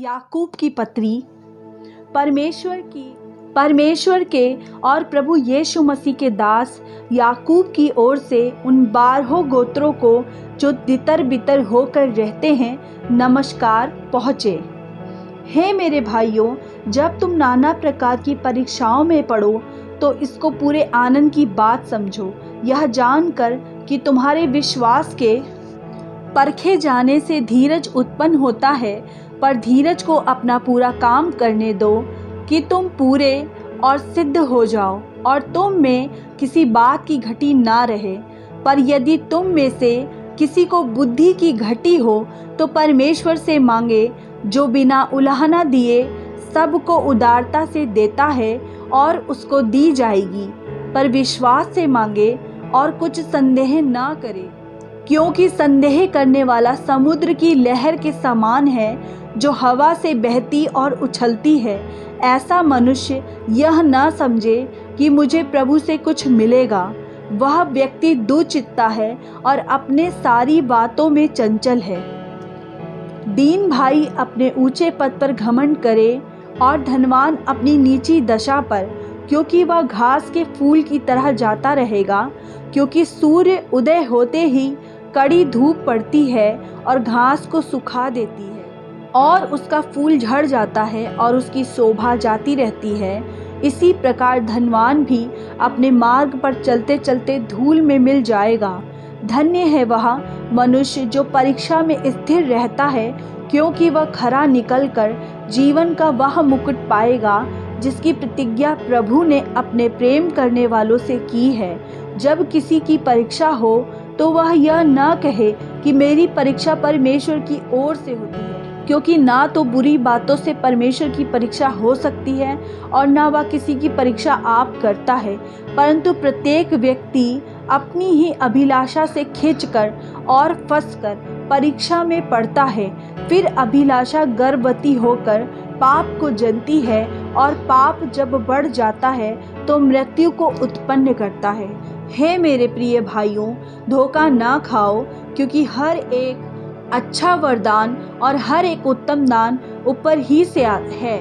याकूब की पत्री परमेश्वर के और प्रभु यीशु मसीह के दास याकूब की ओर से उन 12 गोत्रों को जो तितर बितर होकर रहते हैं नमस्कार पहुँचे। हे मेरे भाइयों, जब तुम नाना प्रकार की परीक्षाओं में पड़ो तो इसको पूरे आनंद की बात समझो, यह जानकर कि तुम्हारे विश्वास के परखे जाने से धीरज उत्पन्न होता है। पर धीरज को अपना पूरा काम करने दो कि तुम पूरे और सिद्ध हो जाओ और तुम में किसी बात की घटी ना रहे। पर यदि तुम में से किसी को बुद्धि की घटी हो तो परमेश्वर से मांगे, जो बिना उलाहना दिए सबको उदारता से देता है और उसको दी जाएगी। पर विश्वास से मांगे और कुछ संदेह ना करे, क्योंकि संदेह करने वाला समुद्र की लहर के समान है जो हवा से बहती और उछलती है। ऐसा मनुष्य यह न समझे कि मुझे प्रभु से कुछ मिलेगा। वह व्यक्ति दुचित्ता है और अपने सारी बातों में चंचल है। दीन भाई अपने ऊंचे पद पर घमंड करे और धनवान अपनी नीची दशा पर, क्योंकि वह घास के फूल की तरह जाता रहेगा। क्योंकि सूर्य उदय होते ही कड़ी धूप पड़ती है और घास को सुखा देती है और उसका फूल झड़ जाता है और उसकी शोभा जाती रहती है। इसी प्रकार धनवान भी अपने मार्ग पर चलते चलते धूल में मिल जाएगा। धन्य है वह मनुष्य जो परीक्षा में स्थिर रहता है, क्योंकि वह खरा निकलकर जीवन का वह मुकुट पाएगा जिसकी प्रतिज्ञा प्रभु ने अपने प्रेम करने वालों से की है। जब किसी की परीक्षा हो तो वह यह न कहे कि मेरी परीक्षा परमेश्वर की ओर से होती है, क्योंकि ना तो बुरी बातों से परमेश्वर की परीक्षा हो सकती है और ना वह किसी की परीक्षा आप करता है। परंतु प्रत्येक व्यक्ति अपनी ही अभिलाषा से खींचकर और फंसकर परीक्षा में पड़ता है। फिर अभिलाषा गर्भवती होकर पाप को जनती है और पाप जब बढ़ जाता है तो मृत्यु को उत्पन्न करता है। हे मेरे प्रिय भाइयों, धोखा ना खाओ, क्योंकि हर एक अच्छा वरदान और हर एक उत्तम दान ऊपर ही से है।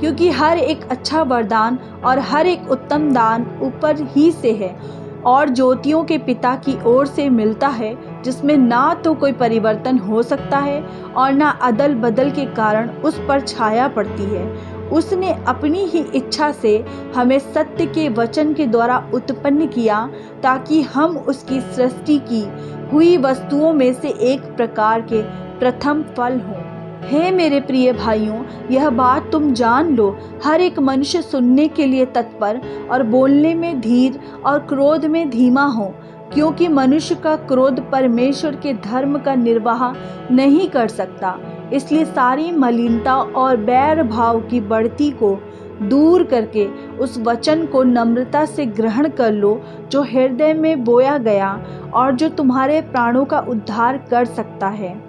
क्योंकि हर एक अच्छा वरदान और हर एक उत्तम दान ऊपर ही से है और ज्योतियों के पिता की ओर से मिलता है, जिसमें ना तो कोई परिवर्तन हो सकता है और ना अदल बदल के कारण उस पर छाया पड़ती है। उसने अपनी ही इच्छा से हमें सत्य के वचन के द्वारा उत्पन्न किया, ताकि हम उसकी सृष्टि की हुई वस्तुओं में से एक प्रकार के प्रथम फल हों। हे मेरे प्रिय भाइयों, यह बात तुम जान लो, हर एक मनुष्य सुनने के लिए तत्पर और बोलने में धीर और क्रोध में धीमा हो, क्योंकि मनुष्य का क्रोध परमेश्वर के धर्म का निर्वाह नहीं कर सकता। इसलिए सारी मलिनता और बैर भाव की बढ़ती को दूर करके उस वचन को नम्रता से ग्रहण कर लो जो हृदय में बोया गया और जो तुम्हारे प्राणों का उद्धार कर सकता है।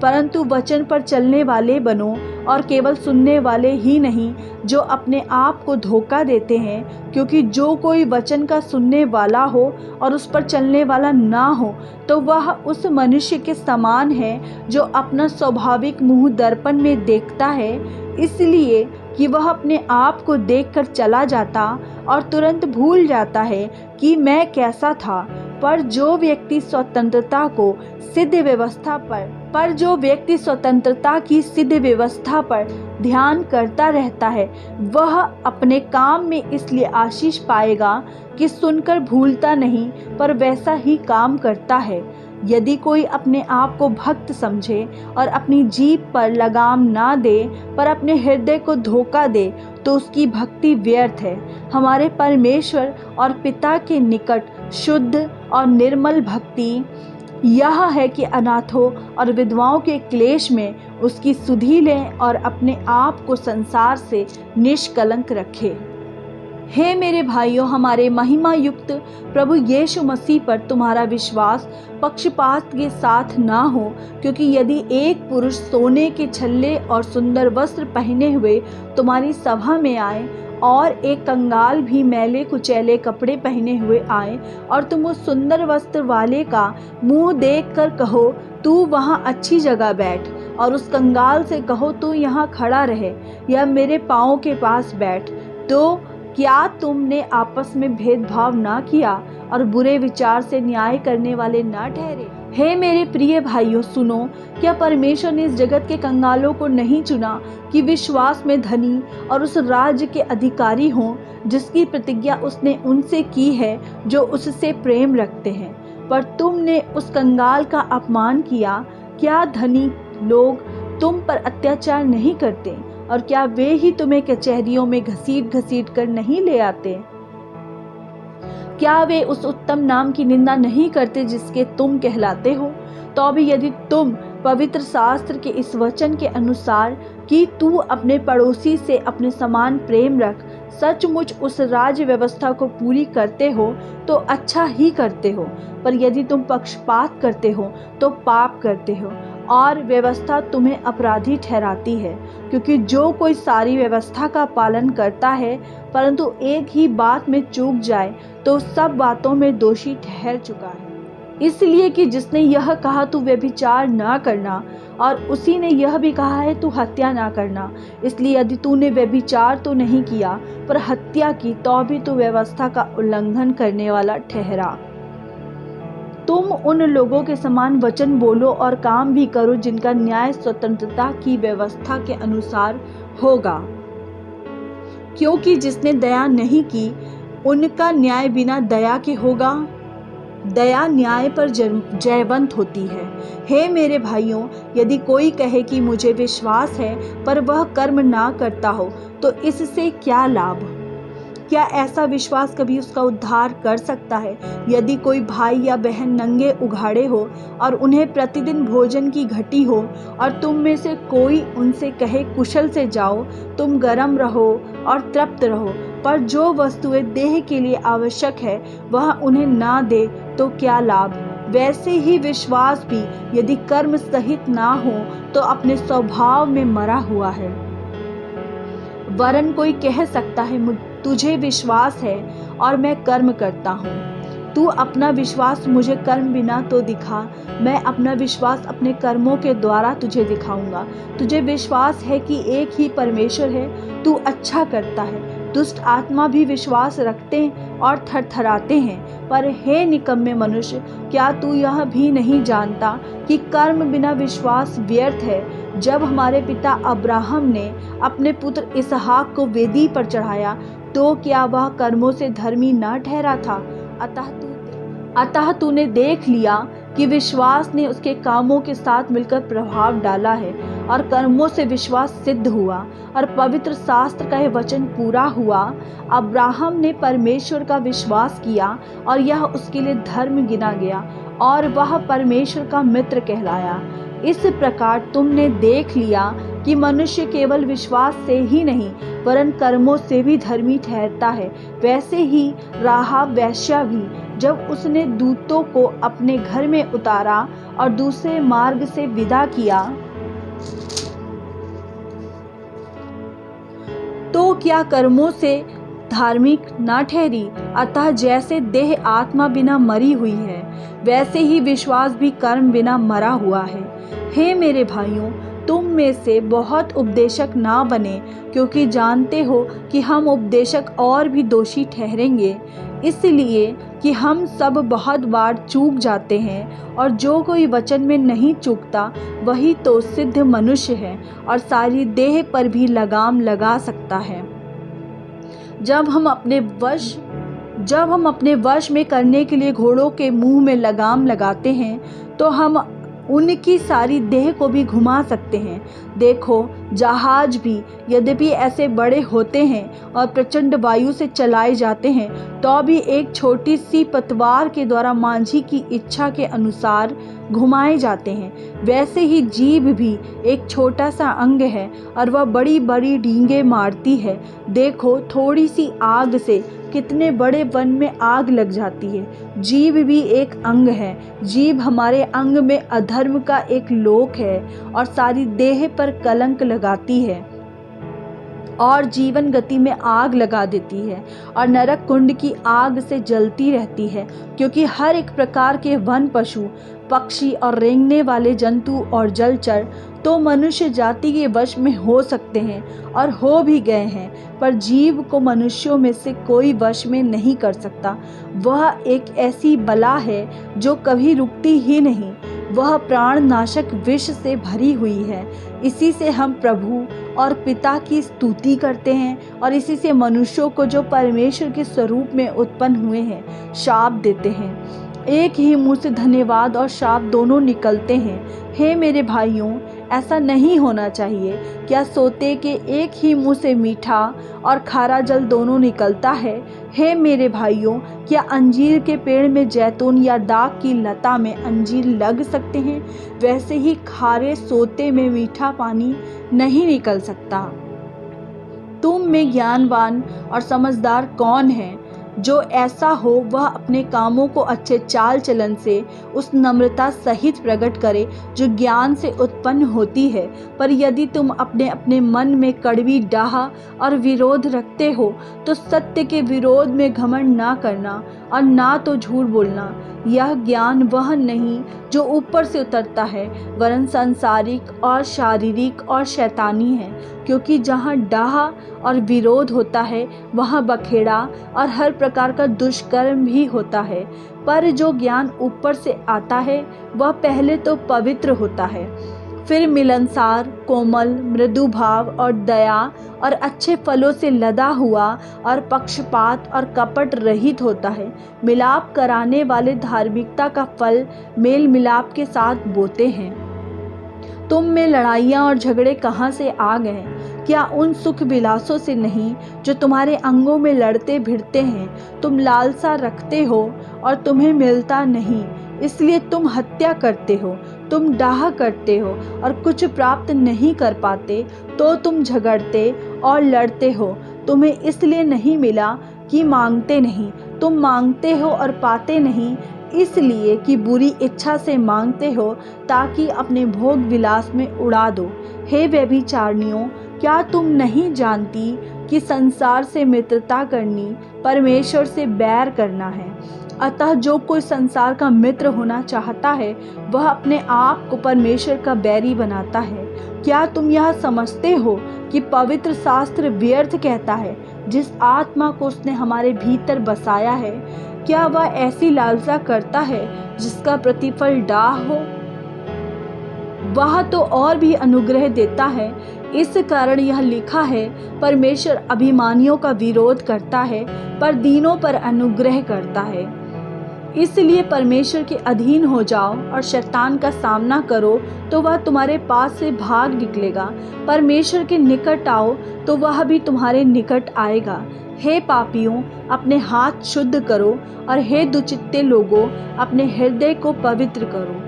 परंतु वचन पर चलने वाले बनो और केवल सुनने वाले ही नहीं जो अपने आप को धोखा देते हैं, क्योंकि जो कोई वचन का सुनने वाला हो और उस पर चलने वाला ना हो तो वह उस मनुष्य के समान है जो अपना स्वाभाविक मुंह दर्पण में देखता है, इसलिए कि वह अपने आप को देखकर चला जाता और तुरंत भूल जाता है कि मैं कैसा था। पर जो व्यक्ति स्वतंत्रता की सिद्ध व्यवस्था पर ध्यान करता रहता है, वह अपने काम में इसलिए आशीष पाएगा कि सुनकर भूलता नहीं पर वैसा ही काम करता है। यदि कोई अपने आप को भक्त समझे और अपनी जीभ पर लगाम ना दे पर अपने हृदय को धोखा दे तो उसकी भक्ति व्यर्थ है। हमारे परमेश्वर और पिता के निकट शुद्ध और निर्मल भक्ति यह है कि अनाथों और विधवाओं के क्लेश में उसकी सुधि लें और अपने आप को संसार से निष्कलंक रखें। हे मेरे भाइयों, हमारे महिमा युक्त प्रभु यीशु मसीह पर तुम्हारा विश्वास पक्षपात के साथ ना हो, क्योंकि यदि एक पुरुष सोने के छल्ले और सुंदर वस्त्र पहने हुए तुम्हारी सभा में आए और एक कंगाल भी मैले कुचैले कपड़े पहने हुए आए और तुम उस सुंदर वस्त्र वाले का मुंह देखकर कहो, तू वहाँ अच्छी जगह बैठ, और उस कंगाल से कहो तू यहाँ खड़ा रहे या मेरे पाँव के पास बैठ। तो क्या तुमने आपस में भेदभाव ना किया और बुरे विचार से न्याय करने वाले ना ठहरे? हे मेरे प्रिय भाइयों सुनो, क्या परमेश्वर ने इस जगत के कंगालों को नहीं चुना कि विश्वास में धनी और उस राज्य के अधिकारी हों जिसकी प्रतिज्ञा उसने उनसे की है जो उससे प्रेम रखते हैं? पर तुमने उस कंगाल का अपमान किया। क्या धनी लोग तुम पर अत्याचार नहीं करते और क्या वे ही तुम्हें कचहरियों में घसीट घसीट कर नहीं ले आते? क्या वे उस उत्तम नाम की निंदा नहीं करते जिसके तुम कहलाते हो? तो भी यदि तुम पवित्र शास्त्र के इस वचन के अनुसार कि तू अपने पड़ोसी से अपने समान प्रेम रख सचमुच उस राज्य व्यवस्था को पूरी करते हो तो अच्छा ही करते हो। पर यदि तुम पक्षपात करते हो तो पाप करते हो और व्यवस्था तुम्हें अपराधी ठहराती है। क्योंकि जो कोई सारी व्यवस्था का पालन करता है परंतु एक ही बात में चूक जाए तो सब बातों में दोषी ठहर चुका है। इसलिए कि जिसने यह कहा तू व्यभिचार ना करना और उसी ने यह भी कहा है तू हत्या ना करना। इसलिए यदि तूने व्यभिचार तो नहीं किया पर हत्या की तो भी तू व्यवस्था का उल्लंघन करने वाला ठहरा। तुम उन लोगों के समान वचन बोलो और काम भी करो जिनका न्याय स्वतंत्रता की व्यवस्था के अनुसार होगा। क्योंकि जिसने दया नहीं की उनका न्याय बिना दया के होगा। दया न्याय पर जयवंत होती है। हे मेरे भाइयों, यदि कोई कहे कि मुझे विश्वास है पर वह कर्म ना करता हो तो इससे क्या लाभ? क्या ऐसा विश्वास कभी उसका उद्धार कर सकता है? यदि कोई भाई या बहन नंगे उघाड़े हो और उन्हें प्रतिदिन भोजन की घटी हो और तुम में से कोई उनसे कहे कुशल से जाओ, तुम गर्म रहो और तृप्त रहो, पर जो वस्तुएं देह के लिए आवश्यक है वह उन्हें ना दे तो क्या लाभ? वैसे ही विश्वास भी यदि कर्म सहित ना हो तो अपने स्वभाव में मरा हुआ है। वरन कोई कह सकता है तुझे विश्वास है और मैं कर्म करता हूँ। तू अपना विश्वास मुझे कर्म बिना तो दिखा, मैं अपना विश्वास अपने कर्मों के द्वारा तुझे दिखाऊंगा। तुझे विश्वास है कि एक ही परमेश्वर है, तू अच्छा करता है। दुष्ट आत्मा भी विश्वास रखते और थरथराते हैं। पर हे निकम्मे मनुष्य, क्या तू यह भी नहीं जानता कि कर्म बिना विश्वास व्यर्थ है? जब हमारे पिता अब्राहम ने अपने पुत्र इसहाक को वेदी पर चढ़ाया तो क्या वह कर्मों से धर्मी न ठहरा था? अतः तूने देख लिया कि विश्वास ने उसके कामों के साथ मिलकर प्रभाव डाला है और कर्मों से विश्वास सिद्ध हुआ और पवित्र शास्त्र का यह वचन पूरा हुआ। अब्राहम ने परमेश्वर का विश्वास किया और यह उसके लिए धर्म गिना गया और वह परमेश्वर का मित्र कहलाया। इस प्रकार तुमने देख लिया कि मनुष्य केवल विश्वास से ही नहीं वरन कर्मों से भी धर्मी ठहरता है। वैसे ही राहाब वेश्या भी जब उसने दूतों को अपने घर में उतारा और दूसरे मार्ग से विदा किया तो क्या कर्मों से धार्मिक ना ठहरी? अतः जैसे देह आत्मा बिना मरी हुई है वैसे ही विश्वास भी कर्म बिना मरा हुआ है। हे मेरे भाइयों, तुम में से बहुत उपदेशक ना बने, क्योंकि जानते हो कि हम उपदेशक और भी दोषी ठहरेंगे। इसलिए कि हम सब बहुत बार चूक जाते हैं और जो कोई वचन में नहीं चूकता वही तो सिद्ध मनुष्य है और सारी देह पर भी लगाम लगा सकता है। जब हम अपने वश में करने के लिए घोड़ों के मुंह में लगाम लगाते हैं तो हम उनकी सारी देह को भी घुमा सकते हैं। देखो, जहाज भी यद्यपि ऐसे बड़े होते हैं और प्रचंड वायु से चलाए जाते हैं तो भी एक छोटी सी पतवार के द्वारा मांझी की इच्छा के अनुसार घुमाए जाते हैं। वैसे ही जीभ भी एक छोटा सा अंग है और वह बड़ी बड़ी डींगे मारती है। देखो, थोड़ी सी आग से कितने बड़े वन में आग लग जाती है। जीभ भी एक अंग है। जीभ हमारे अंग में अधर्म का एक लोक है और सारी देह पर कलंक लगाती है। और जीवन गति में आग लगा देती है और नरक कुंड की आग से जलती रहती है, क्योंकि हर एक प्रकार के वन पशु, पक्षी और रेंगने वाले जंतु और जलचर तो मनुष्य जाति के वश में हो सकते हैं और हो भी गए हैं, पर जीव को मनुष्यों में से कोई वश में नहीं कर सकता। वह एक ऐसी बला है जो कभी रुकती ही नहीं, वह प्राण नाशक विष से भरी हुई है। इसी से हम प्रभु और पिता की स्तुति करते हैं और इसी से मनुष्यों को जो परमेश्वर के स्वरूप में उत्पन्न हुए हैं शाप देते हैं। एक ही मुंह से धन्यवाद और शाप दोनों निकलते हैं। हे मेरे भाइयों, ऐसा नहीं होना चाहिए। क्या सोते के एक ही मुंह से मीठा और खारा जल दोनों निकलता है? हे मेरे भाइयों, क्या अंजीर के पेड़ में जैतून या दाख की लता में अंजीर लग सकते हैं? वैसे ही खारे सोते में मीठा पानी नहीं निकल सकता। तुम में ज्ञानवान और समझदार कौन है? जो ऐसा हो वह अपने कामों को अच्छे चाल चलन से उस नम्रता सहित प्रकट करे जो ज्ञान से उत्पन्न होती है। पर यदि तुम अपने अपने मन में कड़वी डाह और विरोध रखते हो तो सत्य के विरोध में घमंड ना करना और ना तो झूठ बोलना। यह ज्ञान वह नहीं जो ऊपर से उतरता है, वरन सांसारिक और शारीरिक और शैतानी है, क्योंकि जहाँ डाह और विरोध होता है वहाँ बखेड़ा और हर प्रकार का दुष्कर्म भी होता है। पर जो ज्ञान ऊपर से आता है वह पहले तो पवित्र होता है, फिर मिलनसार, कोमल, मृदु भाव और दया और अच्छे फलों से लदा हुआ और पक्षपात और कपट रहित होता है। मिलाप कराने वाले धार्मिकता का फल मेल मिलाप के साथ बोते हैं। तुम में लड़ाइयाँ और झगड़े कहाँ से आ गए? क्या उन सुख विलासों से नहीं जो तुम्हारे अंगों में लड़ते भिड़ते हैं? तुम लालसा रखते हो और तुम्हें मिलता नहीं, इसलिए तुम हत्या करते हो। तुम डाह करते हो और कुछ प्राप्त नहीं कर पाते, तो तुम झगड़ते और लड़ते हो। तुम्हें इसलिए नहीं मिला कि मांगते नहीं। तुम मांगते हो और पाते नहीं, इसलिए कि बुरी इच्छा से मांगते हो, ताकि अपने भोग विलास में उड़ा दो। हे व्यभिचारिणियों, क्या तुम नहीं जानती कि संसार से मित्रता करनी परमेश्वर से बैर करना है? अतः जो कोई संसार का मित्र होना चाहता है वह अपने आप को परमेश्वर का बैरी बनाता है। क्या तुम यह समझते हो कि पवित्र शास्त्र व्यर्थ कहता है, जिस आत्मा को उसने हमारे भीतर बसाया है? क्या वह ऐसी लालसा करता है जिसका प्रतिफल डाह हो? वह तो और भी अनुग्रह देता है। इस कारण यह लिखा है, परमेश्वर अभिमानियों का विरोध करता है पर दीनों पर अनुग्रह करता है। इसलिए परमेश्वर के अधीन हो जाओ और शैतान का सामना करो, तो वह तुम्हारे पास से भाग निकलेगा। परमेश्वर के निकट आओ तो वह भी तुम्हारे निकट आएगा। हे पापियों, अपने हाथ शुद्ध करो, और हे दुचित्ते लोगों, अपने हृदय को पवित्र करो।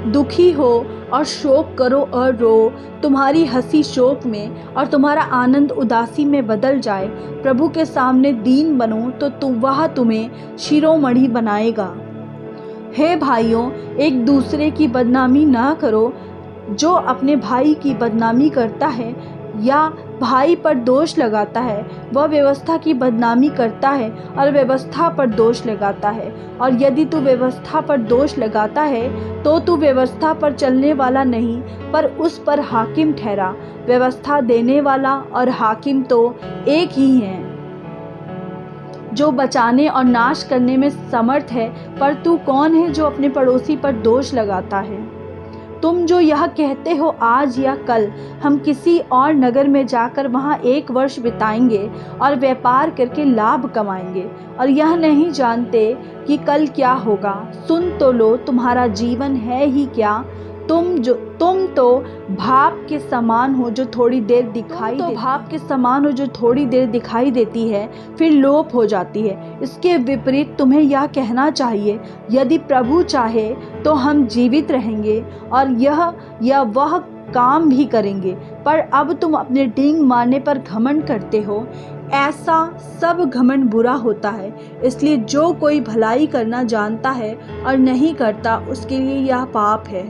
दुखी हो और शोक करो और रो। तुम्हारी हंसी शोक में और तुम्हारा आनंद उदासी में बदल जाए। प्रभु के सामने दीन बनो तो वह तुम्हें शिरोमणि बनाएगा। हे भाइयों, एक दूसरे की बदनामी ना करो। जो अपने भाई की बदनामी करता है या भाई पर दोष लगाता है वह व्यवस्था की बदनामी करता है और व्यवस्था पर दोष लगाता है। और यदि तू व्यवस्था पर दोष लगाता है तो तू व्यवस्था पर चलने वाला नहीं पर उस पर हाकिम ठहरा। व्यवस्था देने वाला और हाकिम तो एक ही है, जो बचाने और नाश करने में समर्थ है। पर तू कौन है जो अपने पड़ोसी पर दोष लगाता है? तुम जो यह कहते हो, आज या कल हम किसी और नगर में जाकर वहाँ 1 वर्ष बिताएंगे और व्यापार करके लाभ कमाएंगे, और यह नहीं जानते कि कल क्या होगा। सुन तो लो, तुम्हारा जीवन है ही क्या? तुम तो भाप के समान हो जो थोड़ी देर दिखाई देती है फिर लोप हो जाती है। इसके विपरीत तुम्हें यह कहना चाहिए, यदि प्रभु चाहे तो हम जीवित रहेंगे और यह वह काम भी करेंगे। पर अब तुम अपने डींग मारने पर घमंड करते हो। ऐसा सब घमंड बुरा होता है। इसलिए जो कोई भलाई करना जानता है और नहीं करता, उसके लिए यह पाप है।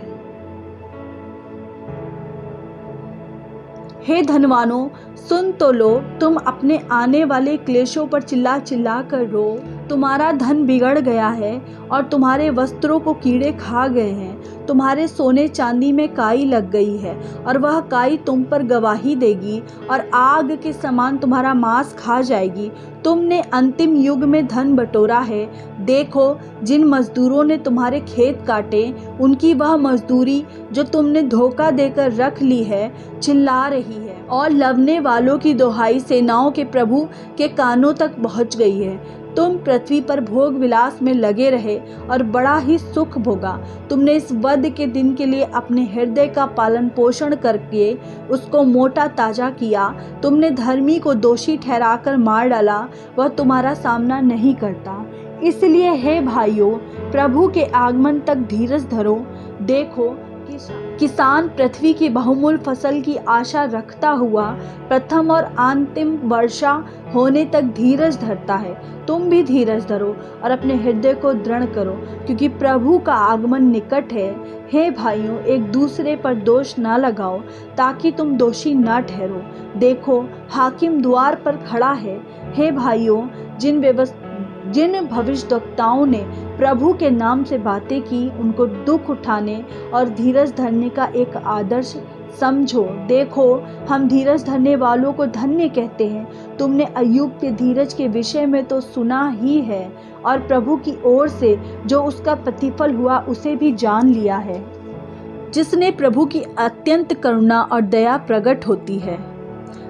हे धनवानों, सुन तो लो, तुम अपने आने वाले क्लेशों पर चिल्ला चिल्ला कर रो। तुम्हारा धन बिगड़ गया है और तुम्हारे वस्त्रों को कीड़े खा गए हैं। तुम्हारे सोने चांदी में काई लग गई है और वह काई तुम पर गवाही देगी और आग के समान तुम्हारा मांस खा जाएगी। तुमने अंतिम युग में धन बटोरा है। देखो, जिन मजदूरों ने तुम्हारे खेत काटे, उनकी वह मजदूरी जो तुमने धोखा देकर रख ली है चिल्ला रही है और लवने वालों की दुहाई सेनाओं के प्रभु के कानों तक पहुंच गई है। तुम पृथ्वी पर भोग विलास में लगे रहे और बड़ा ही सुख भोगा। तुमने इस वध के दिन के लिए अपने हृदय का पालन पोषण करके उसको मोटा ताजा किया। तुमने धर्मी को दोषी ठहराकर मार डाला, वह तुम्हारा सामना नहीं करता। इसलिए हे भाइयों, प्रभु के आगमन तक धीरज धरो। देखो, किसान पृथ्वी की बहुमूल्य फसल की आशा रखता हुआ प्रथम और अंतिम वर्षा होने तक धीरज धरता है। तुम भी धीरज धरो और अपने हृदय को दृढ़ करो, क्योंकि प्रभु का आगमन निकट है। हे भाइयों, एक दूसरे पर दोष न लगाओ ताकि तुम दोषी न ठहरो। देखो, हाकिम द्वार पर खड़ा है। हे भाइयों, जिन भविष्यद्वक्ताओं ने प्रभु के नाम से बातें की, उनको दुख उठाने और धीरज धरने का एक आदर्श समझो। देखो, हम धीरज धरने वालों को धन्य कहते हैं। तुमने अय्यूब के धीरज के विषय में तो सुना ही है और प्रभु की ओर से जो उसका प्रतिफल हुआ उसे भी जान लिया है, जिसने प्रभु की अत्यंत करुणा और दया प्रकट होती है,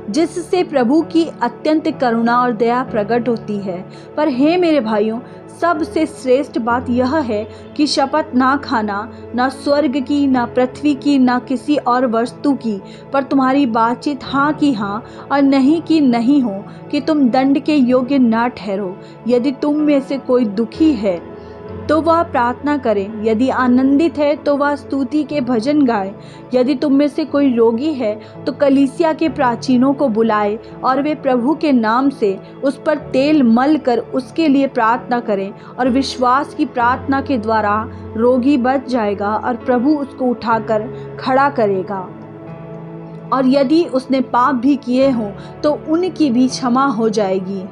जिससे प्रभु की अत्यंत करुणा और दया प्रकट होती है। पर हे मेरे भाइयों, सबसे श्रेष्ठ बात यह है कि शपथ ना खाना, ना स्वर्ग की, ना पृथ्वी की, ना किसी और वस्तु की, पर तुम्हारी बातचीत हाँ की हाँ और नहीं की नहीं हो, कि तुम दंड के योग्य ना ठहरो। यदि तुम में से कोई दुखी है तो वह प्रार्थना करे, यदि आनंदित है तो वह स्तुति के भजन गाए। यदि तुम में से कोई रोगी है तो कलीसिया के प्राचीनों को बुलाए और वे प्रभु के नाम से उस पर तेल मल कर उसके लिए प्रार्थना करें, और विश्वास की प्रार्थना के द्वारा रोगी बच जाएगा और प्रभु उसको उठाकर खड़ा करेगा। और यदि उसने पाप भी किए हों तो उनकी भी क्षमा हो जाएगी।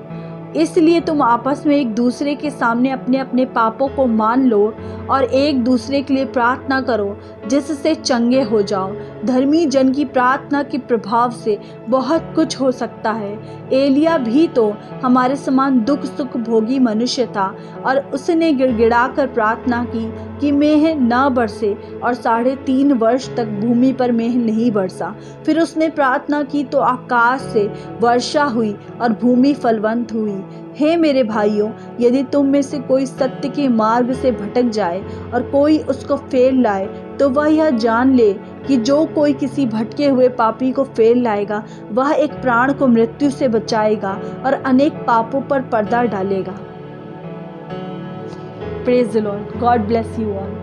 इसलिए तुम आपस में एक दूसरे के सामने अपने अपने पापों को मान लो और एक दूसरे के लिए प्रार्थना करो, जिससे चंगे हो जाओ। धर्मी जन की प्रार्थना के प्रभाव से बहुत कुछ हो सकता है। एलिया भी तो हमारे समान दुख सुख भोगी मनुष्य था, और उसने गिड़गिड़ाकर प्रार्थना की कि मेह न बरसे, और 3.5 वर्ष तक भूमि पर मेह नहीं बरसा। फिर उसने प्रार्थना की तो आकाश से वर्षा हुई और भूमि फलवंत हुई। हे मेरे भाइयों, यदि तुम में से कोई सत्य के मार्ग से भटक जाए और कोई उसको फेर लाए, तो वह यह जान ले कि जो कोई किसी भटके हुए पापी को फेर लाएगा, वह एक प्राण को मृत्यु से बचाएगा और अनेक पापों पर पर्दा डालेगा। Praise the Lord. God bless you all.